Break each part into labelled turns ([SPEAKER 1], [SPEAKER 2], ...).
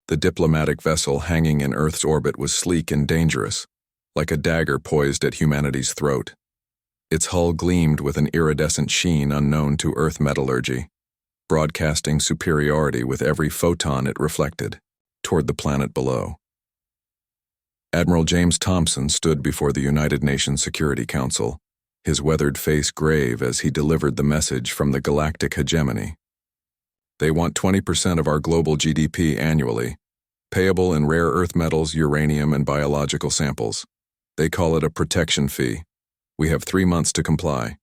[SPEAKER 1] The diplomatic vessel hanging in Earth's orbit was sleek and dangerous, like a dagger poised at humanity's throat. Its hull gleamed with an iridescent sheen unknown to Earth metallurgy, broadcasting superiority with every photon it reflected toward the planet below. Admiral James Thompson stood before the United Nations Security Council, his weathered face grave as he delivered the message from the Galactic hegemony. They want 20% of our global GDP annually, payable in rare earth metals, uranium, and biological samples. They call it a protection fee. We have 3 months to comply.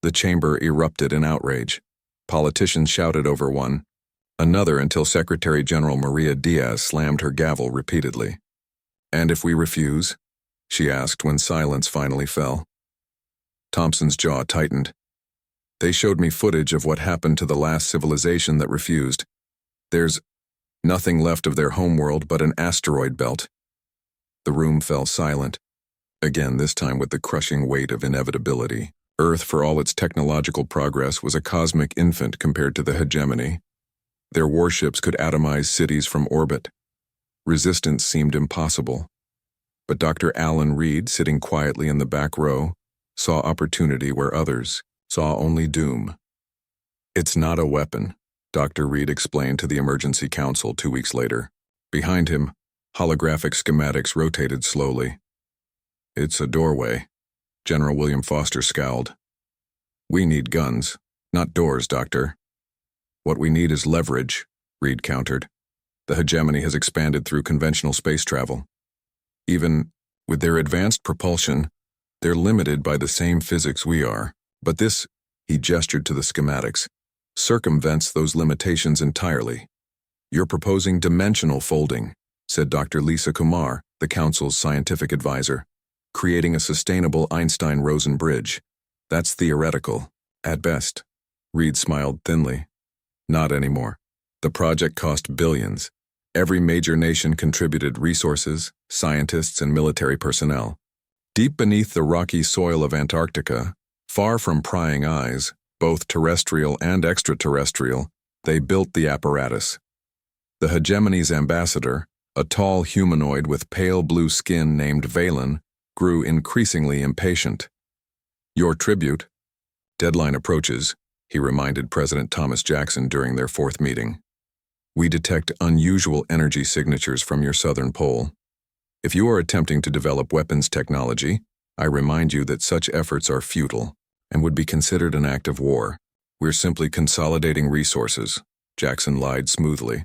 [SPEAKER 1] The chamber erupted in outrage. Politicians shouted over one, another until Secretary General Maria Diaz slammed her gavel repeatedly. "And if we refuse?" she asked when silence finally fell. Thompson's jaw tightened. "They showed me footage of what happened to the last civilization that refused. There's nothing left of their homeworld but an asteroid belt." The room fell silent, again this time with the crushing weight of inevitability. Earth, for all its technological progress, was a cosmic infant compared to the hegemony. Their warships could atomize cities from orbit. Resistance seemed impossible. But Dr. Alan Reed, sitting quietly in the back row, saw opportunity where others saw only doom. "It's not a weapon," Dr. Reed explained to the Emergency Council 2 weeks later. Behind him, holographic schematics rotated slowly. "It's a doorway." General William Foster scowled. "We need guns, not doors, Doctor." "What we need is leverage," Reed countered. "The hegemony has expanded through conventional space travel. Even with their advanced propulsion, they're limited by the same physics we are. But this," he gestured to the schematics, "circumvents those limitations entirely." "You're proposing dimensional folding," said Dr. Lisa Kumar, the Council's scientific advisor, "creating a sustainable Einstein-Rosen bridge. That's theoretical, at best." Reed smiled thinly. "Not anymore. The project cost billions. Every major nation contributed resources, scientists, and military personnel. Deep beneath the rocky soil of Antarctica, far from prying eyes, both terrestrial and extraterrestrial, they built the apparatus. The hegemony's ambassador, a tall humanoid with pale blue skin named Valen, grew increasingly impatient. "Your tribute. Deadline approaches," he reminded President Thomas Jackson during their 4th meeting. "We detect unusual energy signatures from your southern pole. If you are attempting to develop weapons technology, I remind you that such efforts are futile and would be considered an act of war. We're simply consolidating resources," Jackson lied smoothly.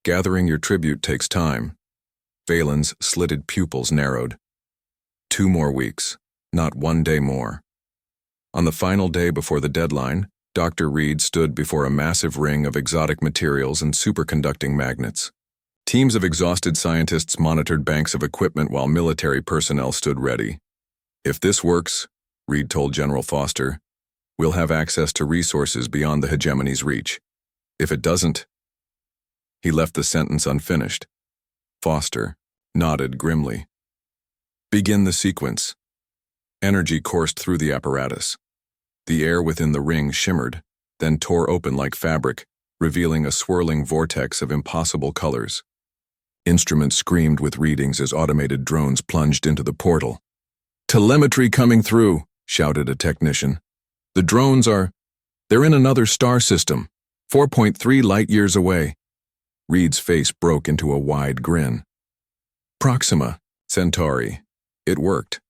[SPEAKER 1] "Gathering your tribute takes time." Valen's slitted pupils narrowed. 2 more weeks, not 1 day more." On the final day before the deadline, Dr. Reed stood before a massive ring of exotic materials and superconducting magnets. Teams of exhausted scientists monitored banks of equipment while military personnel stood ready. "If this works," Reed told General Foster, "we'll have access to resources beyond the hegemony's reach. If it doesn't—" He left the sentence unfinished. Foster nodded grimly. "Begin the sequence." Energy coursed through the apparatus. The air within the ring shimmered, then tore open like fabric, revealing a swirling vortex of impossible colors. Instruments screamed with readings as automated drones plunged into the portal. "Telemetry coming through," shouted a technician. "The drones they're in another star system, 4.3 light-years away." Reed's face broke into a wide grin. "Proxima Centauri. It worked."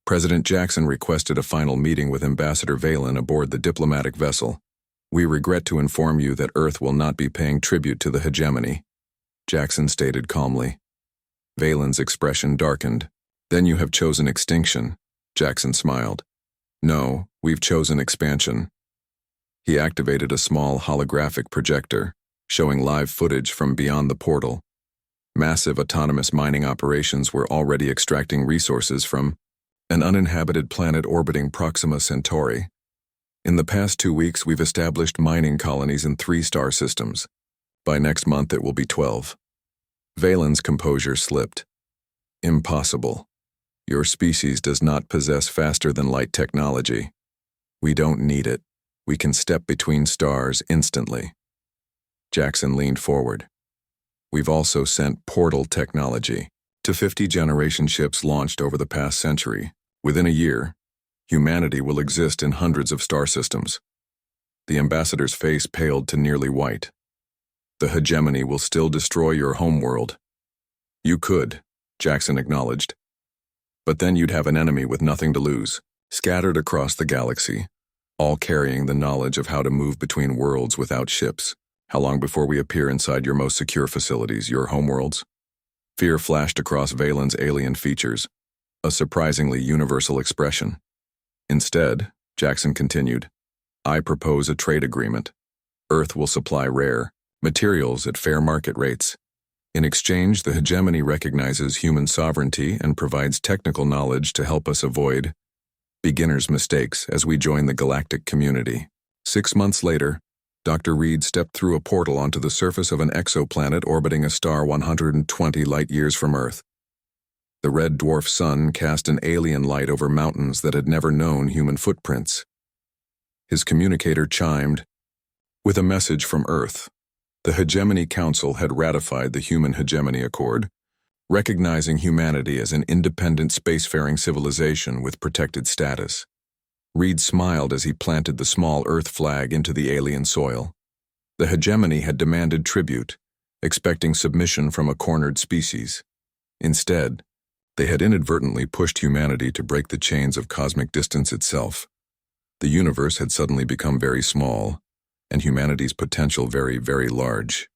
[SPEAKER 1] President Jackson requested a final meeting with Ambassador Valen aboard the diplomatic vessel. "We regret to inform you that Earth will not be paying tribute to the hegemony," Jackson stated calmly. Valen's expression darkened. "Then you have chosen extinction," Jackson smiled. "No, we've chosen expansion." He activated a small holographic projector, showing live footage from beyond the portal. Massive autonomous mining operations were already extracting resources from an uninhabited planet orbiting Proxima Centauri. "In the past 2 weeks, we've established mining colonies in 3 star systems. By next month, it will be 12. Valen's composure slipped. "Impossible. Your species does not possess faster-than-light technology. We don't need it. We can step between stars instantly." Jackson leaned forward. We've also sent portal technology to 50 generation ships launched over the past century. Within a year, humanity will exist in hundreds of star systems. The ambassador's face paled to nearly white. The hegemony will still destroy your homeworld. You could, Jackson acknowledged. But then you'd have an enemy with nothing to lose, scattered across the galaxy, all carrying the knowledge of how to move between worlds without ships. How long before we appear inside your most secure facilities, your homeworlds? Fear flashed across Valen's alien features, a surprisingly universal expression. Instead, Jackson continued, I propose a trade agreement. Earth will supply rare materials at fair market rates. In exchange, the hegemony recognizes human sovereignty and provides technical knowledge to help us avoid beginners' mistakes as we join the galactic community. 6 months later, Dr. Reed stepped through a portal onto the surface of an exoplanet orbiting a star 120 light-years from Earth. The red dwarf sun cast an alien light over mountains that had never known human footprints. His communicator chimed with a message from Earth. The Hegemony Council had ratified the Human Hegemony Accord, recognizing humanity as an independent spacefaring civilization with protected status. Reed smiled as he planted the small Earth flag into the alien soil. The hegemony had demanded tribute, expecting submission from a cornered species. Instead, they had inadvertently pushed humanity to break the chains of cosmic distance itself. The universe had suddenly become very small, and humanity's potential very, very large.